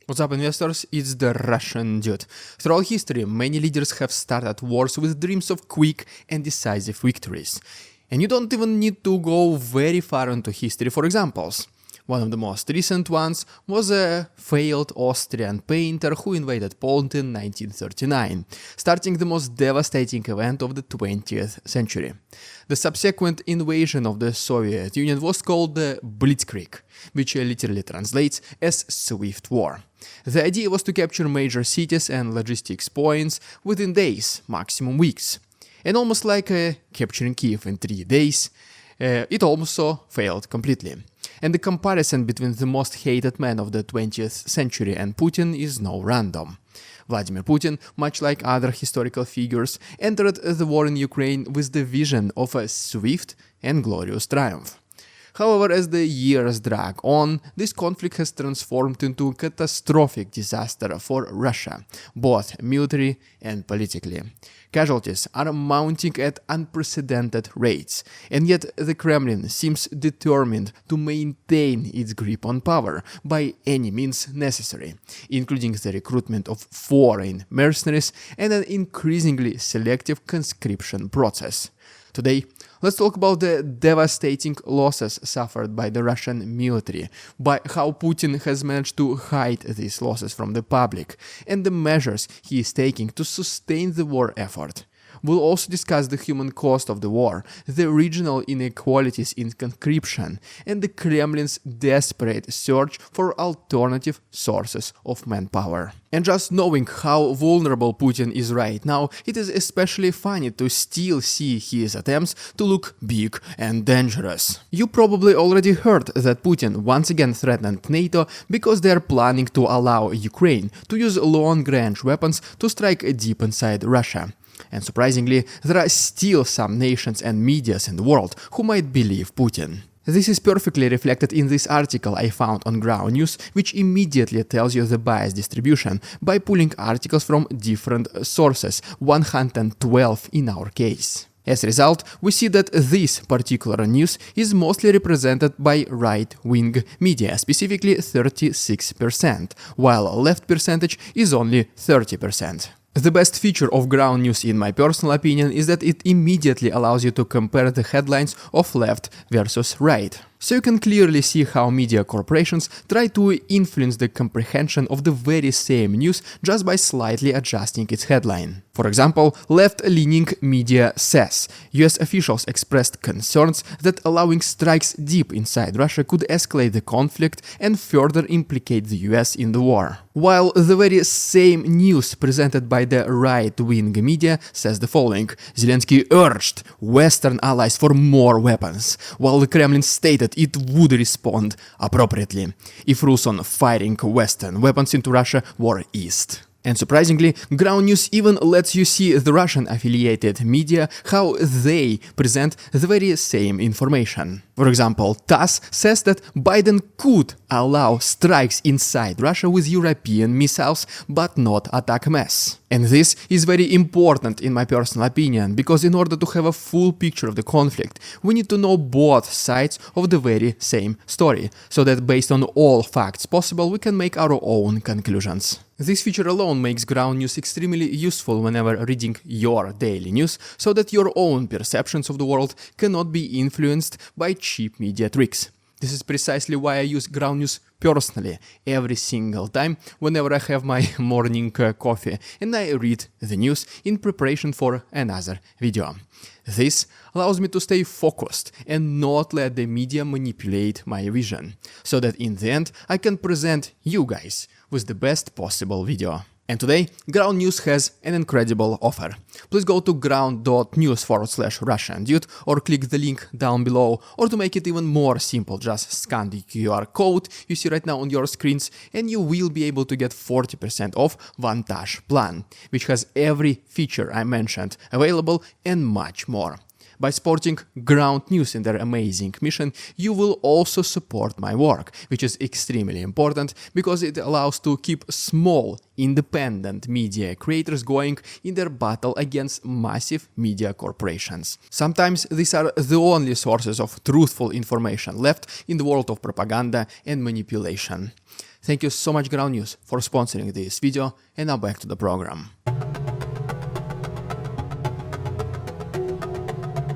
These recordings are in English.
What's up, investors? It's the Russian dude. Throughout history, many leaders have started wars with dreams of quick and decisive victories. And you don't even need to go very far into history for examples. One of the most recent ones was a failed Austrian painter who invaded Poland in 1939, starting the most devastating event of the 20th century. The subsequent invasion of the Soviet Union was called the Blitzkrieg, which literally translates as Swift War. The idea was to capture major cities and logistics points within days, maximum weeks. And almost like capturing Kiev in 3 days, it also failed completely. And the comparison between the most hated man of the 20th century and Putin is no random. Vladimir Putin, much like other historical figures, entered the war in Ukraine with the vision of a swift and glorious triumph. However, as the years drag on, this conflict has transformed into a catastrophic disaster for Russia, both military and politically. Casualties are mounting at unprecedented rates, and yet the Kremlin seems determined to maintain its grip on power by any means necessary, including the recruitment of foreign mercenaries and an increasingly selective conscription process. Today, let's talk about the devastating losses suffered by the Russian military, by how Putin has managed to hide these losses from the public, and the measures he is taking to sustain the war effort. We'll also discuss the human cost of the war, the regional inequalities in conscription, and the Kremlin's desperate search for alternative sources of manpower. And just knowing how vulnerable Putin is right now, it is especially funny to still see his attempts to look big and dangerous. You probably already heard that Putin once again threatened NATO because they are planning to allow Ukraine to use long-range weapons to strike deep inside Russia. And surprisingly, there are still some nations and medias in the world who might believe Putin. This is perfectly reflected in this article I found on Ground News, which immediately tells you the bias distribution by pulling articles from different sources, 112 in our case. As a result, we see that this particular news is mostly represented by right-wing media, specifically 36%, while left percentage is only 30%. The best feature of Ground News, in my personal opinion, is that it immediately allows you to compare the headlines of left versus right. So you can clearly see how media corporations try to influence the comprehension of the very same news just by slightly adjusting its headline. For example, left-leaning media says US officials expressed concerns that allowing strikes deep inside Russia could escalate the conflict and further implicate the US in the war. While the very same news presented by the right-wing media says the following: Zelensky urged Western allies for more weapons, while the Kremlin stated it would respond appropriately if rules on firing Western weapons into Russia were eased. And surprisingly, Ground News even lets you see the Russian-affiliated media how they present the very same information. For example, TASS says that Biden could allow strikes inside Russia with European missiles, but not ATACMS. And this is very important in my personal opinion, because in order to have a full picture of the conflict, we need to know both sides of the very same story, so that based on all facts possible, we can make our own conclusions. This feature alone makes Ground News extremely useful whenever reading your daily news, so that your own perceptions of the world cannot be influenced by cheap media tricks. This is precisely why I use Ground News personally every single time whenever I have my morning coffee and I read the news in preparation for another video. This allows me to stay focused and not let the media manipulate my vision, so that in the end I can present you guys with the best possible video. And today, Ground News has an incredible offer. Please go to ground.news/RussianDude or click the link down below, or to make it even more simple, just scan the QR code you see right now on your screens and you will be able to get 40% off Vantage plan, which has every feature I mentioned available and much more. By supporting Ground News in their amazing mission, you will also support my work, which is extremely important because it allows to keep small, independent media creators going in their battle against massive media corporations. Sometimes these are the only sources of truthful information left in the world of propaganda and manipulation. Thank you so much Ground News for sponsoring this video, and now back to the program.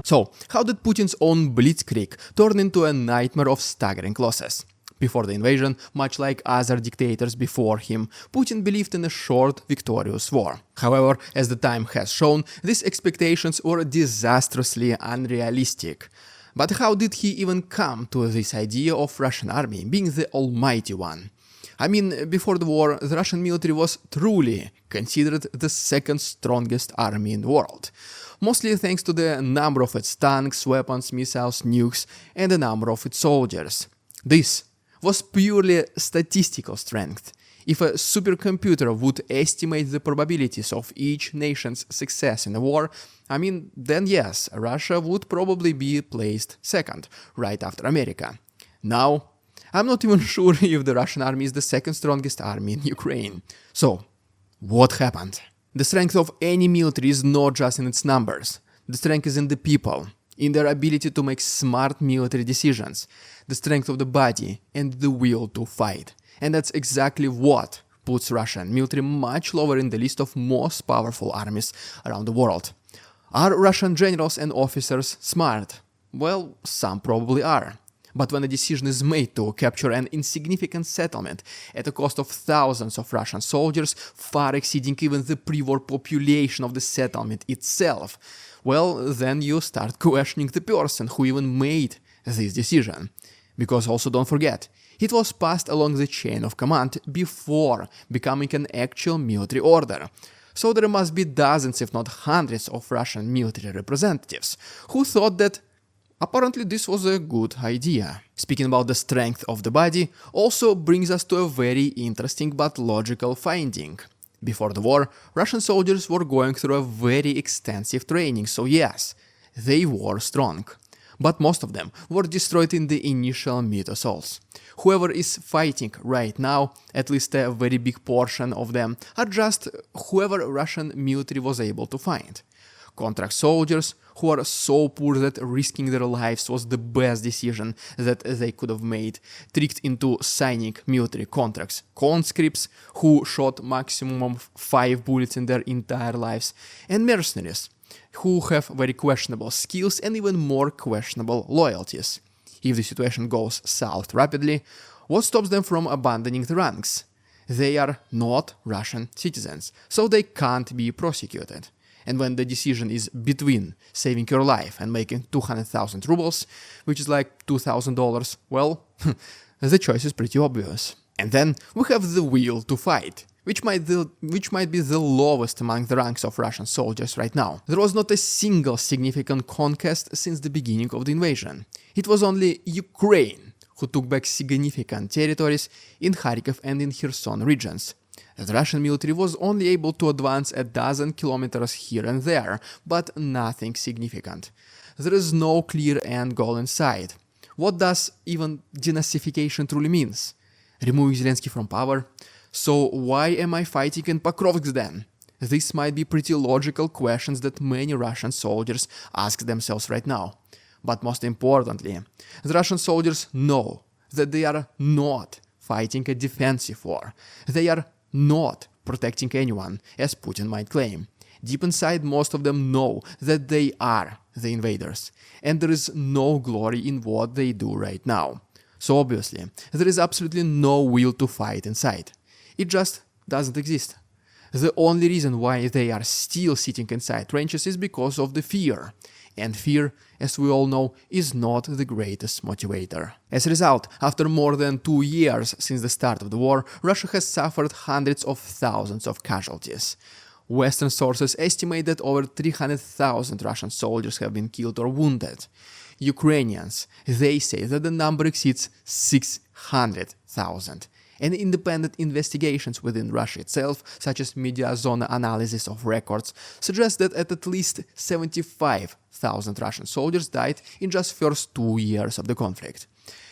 So, how did Putin's own blitzkrieg turn into a nightmare of staggering losses? Before the invasion, much like other dictators before him, Putin believed in a short, victorious war. However, as the time has shown, these expectations were disastrously unrealistic. But how did he even come to this idea of Russian army being the almighty one? I mean, before the war, the Russian military was truly considered the second strongest army in the world. Mostly thanks to the number of its tanks, weapons, missiles, nukes, and the number of its soldiers. This was purely statistical strength. If a supercomputer would estimate the probabilities of each nation's success in a war, then yes, Russia would probably be placed second, right after America. Now, I'm not even sure if the Russian army is the second strongest army in Ukraine. So, what happened? The strength of any military is not just in its numbers. The strength is in the people, in their ability to make smart military decisions, the strength of the body, and the will to fight. And that's exactly what puts Russian military much lower in the list of most powerful armies around the world. Are Russian generals and officers smart? Well, some probably are. But when a decision is made to capture an insignificant settlement at a cost of thousands of Russian soldiers, far exceeding even the pre-war population of the settlement itself, well, then you start questioning the person who even made this decision. Because also don't forget, it was passed along the chain of command before becoming an actual military order. So there must be dozens if not hundreds of Russian military representatives who thought that apparently this was a good idea. Speaking about the strength of the body also brings us to a very interesting but logical finding. Before the war, Russian soldiers were going through a very extensive training, so yes, they were strong. But most of them were destroyed in the initial mid-assaults. Whoever is fighting right now, at least a very big portion of them, are just whoever Russian military was able to find. Contract soldiers who are so poor that risking their lives was the best decision that they could have made, tricked into signing military contracts. Conscripts who shot maximum of 5 bullets in their entire lives, and mercenaries who have very questionable skills and even more questionable loyalties. If the situation goes south rapidly, what stops them from abandoning the ranks? They are not Russian citizens, so they can't be prosecuted. And when the decision is between saving your life and making 200,000 rubles, which is like $2,000, well, the choice is pretty obvious. And then we have the will to fight, which might be the lowest among the ranks of Russian soldiers right now. There was not a single significant conquest since the beginning of the invasion. It was only Ukraine who took back significant territories in Kharkiv and in Kherson regions. The Russian military was only able to advance a dozen kilometers here and there, but nothing significant. There is no clear end goal in sight. What does even denazification truly means? Removing Zelensky from power? So why am I fighting in Pokrovsk then? These might be pretty logical questions that many Russian soldiers ask themselves right now. But most importantly, the Russian soldiers know that they are not fighting a defensive war. They are not protecting anyone, as Putin might claim. Deep inside, most of them know that they are the invaders, and there is no glory in what they do right now. So obviously, there is absolutely no will to fight inside. It just doesn't exist. The only reason why they are still sitting inside trenches is because of the fear. And fear, as we all know, is not the greatest motivator. As a result, after more than 2 years since the start of the war, Russia has suffered hundreds of thousands of casualties. Western sources estimate that over 300,000 Russian soldiers have been killed or wounded. Ukrainians, they say that the number exceeds 600,000. And independent investigations within Russia itself, such as media zone analysis of records, suggest that at least 75,000 Russian soldiers died in just first 2 years of the conflict.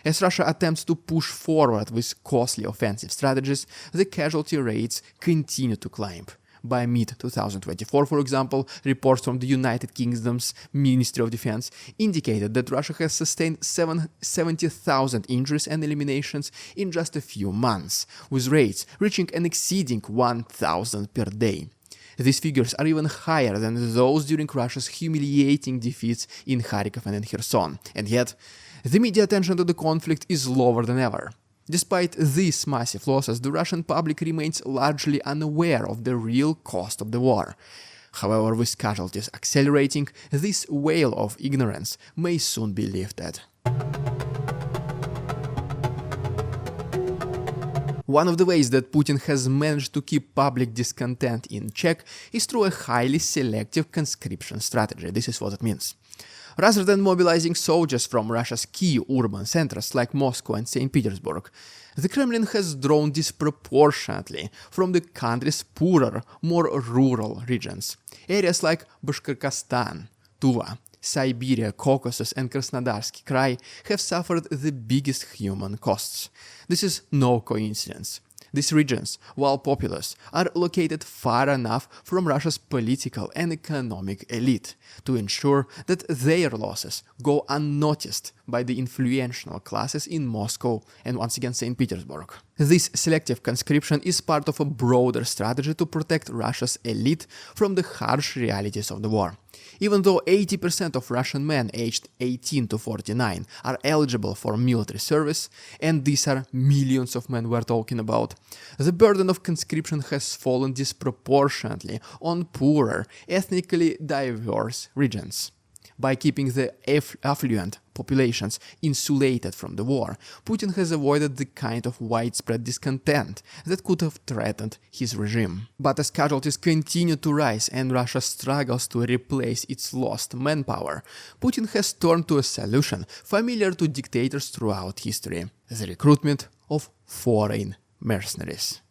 As Russia attempts to push forward with costly offensive strategies, the casualty rates continue to climb. By mid-2024, for example, reports from the United Kingdom's Ministry of Defense indicated that Russia has sustained 70,000 injuries and eliminations in just a few months, with rates reaching and exceeding 1,000 per day. These figures are even higher than those during Russia's humiliating defeats in Kharkiv and in Kherson, and yet the media attention to the conflict is lower than ever. Despite these massive losses, the Russian public remains largely unaware of the real cost of the war. However, with casualties accelerating, this veil of ignorance may soon be lifted. One of the ways that Putin has managed to keep public discontent in check is through a highly selective conscription strategy. This is what it means. Rather than mobilizing soldiers from Russia's key urban centers like Moscow and St. Petersburg, the Kremlin has drawn disproportionately from the country's poorer, more rural regions. Areas like Bashkortostan, Tuva, Siberia, Caucasus and Krasnodarsky Krai have suffered the biggest human costs. This is no coincidence. These regions, while populous, are located far enough from Russia's political and economic elite to ensure that their losses go unnoticed by the influential classes in Moscow and once again St. Petersburg. This selective conscription is part of a broader strategy to protect Russia's elite from the harsh realities of the war. Even though 80% of Russian men aged 18 to 49 are eligible for military service, and these are millions of men we're talking about, the burden of conscription has fallen disproportionately on poorer, ethnically diverse regions. By keeping the affluent populations insulated from the war, Putin has avoided the kind of widespread discontent that could have threatened his regime. But as casualties continue to rise and Russia struggles to replace its lost manpower, Putin has turned to a solution familiar to dictators throughout history: the recruitment of foreign mercenaries.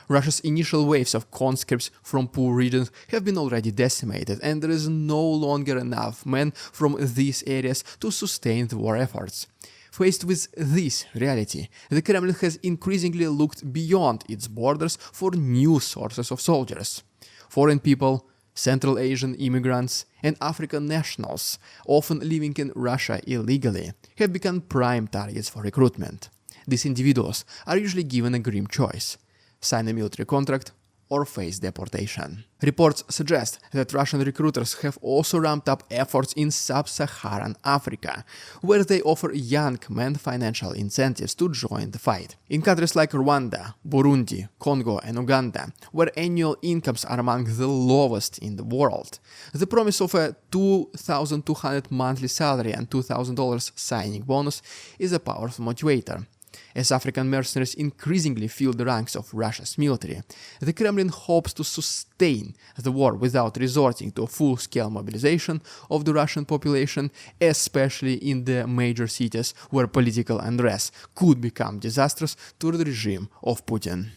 Russia's initial waves of conscripts from poor regions have been already decimated, and there is no longer enough men from these areas to sustain the war efforts. Faced with this reality, the Kremlin has increasingly looked beyond its borders for new sources of soldiers. Foreign people, Central Asian immigrants, and African nationals, often living in Russia illegally, have become prime targets for recruitment. These individuals are usually given a grim choice: sign a military contract or face deportation. Reports suggest that Russian recruiters have also ramped up efforts in sub-Saharan Africa, where they offer young men financial incentives to join the fight. In countries like Rwanda, Burundi, Congo and Uganda, where annual incomes are among the lowest in the world, the promise of a $2,200 monthly salary and $2,000 signing bonus is a powerful motivator. As African mercenaries increasingly fill the ranks of Russia's military, the Kremlin hopes to sustain the war without resorting to full-scale mobilization of the Russian population, especially in the major cities where political unrest could become disastrous to the regime of Putin.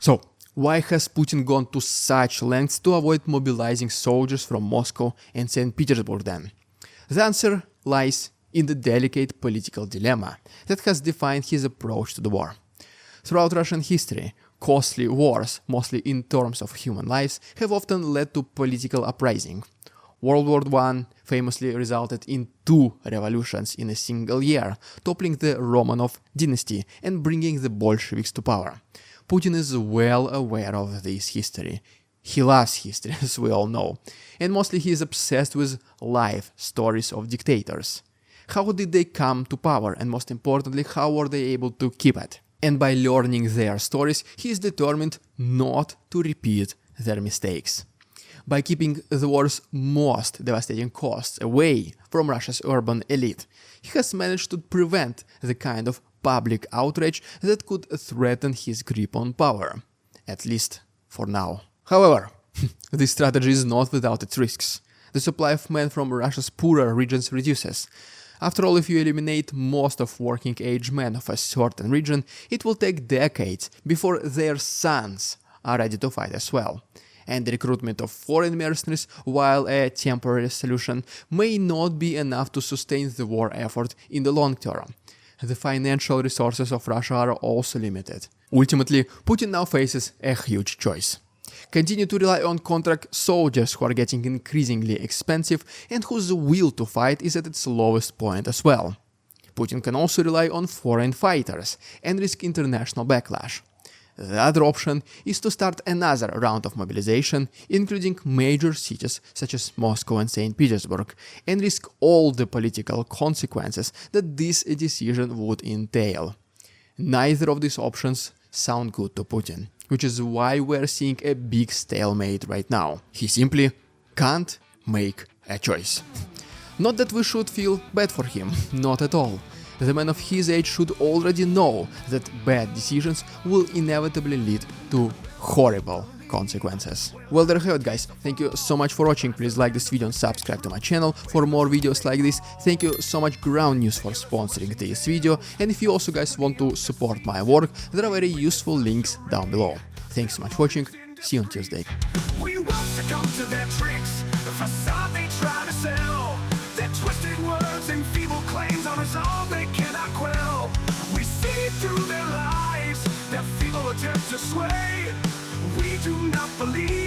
So, why has Putin gone to such lengths to avoid mobilizing soldiers from Moscow and St. Petersburg then? The answer lies in the delicate political dilemma that has defined his approach to the war. Throughout Russian history, costly wars, mostly in terms of human lives, have often led to political uprising. World War I famously resulted in 2 revolutions in a single year, toppling the Romanov dynasty and bringing the Bolsheviks to power. Putin is well aware of this history. He loves history, as we all know, and mostly he is obsessed with life stories of dictators. How did they come to power, and most importantly, how were they able to keep it? And by learning their stories, he is determined not to repeat their mistakes. By keeping the war's most devastating costs away from Russia's urban elite, he has managed to prevent the kind of public outrage that could threaten his grip on power, at least for now. However, this strategy is not without its risks. The supply of men from Russia's poorer regions reduces. After all, if you eliminate most of working-age men of a certain region, it will take decades before their sons are ready to fight as well. And the recruitment of foreign mercenaries, while a temporary solution, may not be enough to sustain the war effort in the long term. The financial resources of Russia are also limited. Ultimately, Putin now faces a huge choice. Continue to rely on contract soldiers who are getting increasingly expensive and whose will to fight is at its lowest point as well. Putin can also rely on foreign fighters and risk international backlash. The other option is to start another round of mobilization, including major cities such as Moscow and St. Petersburg, and risk all the political consequences that this decision would entail. Neither of these options sound good to Putin, which is why we're seeing a big stalemate right now. He simply can't make a choice. Not that we should feel bad for him, not at all. The man of his age should already know that bad decisions will inevitably lead to horrible consequences. Well, there you have it, guys. Thank you so much for watching. Please like this video and subscribe to my channel for more videos like this. Thank you so much Ground News for sponsoring this video, and if you also guys want to support my work, there are very useful links down below. Thanks so much for watching. See you on Tuesday. We won't succumb to their tricks, the facade they try to sell, their twisted words and feeble claims on us all they cannot quell. We see through their lies, their feeble attempts to sway. We do not believe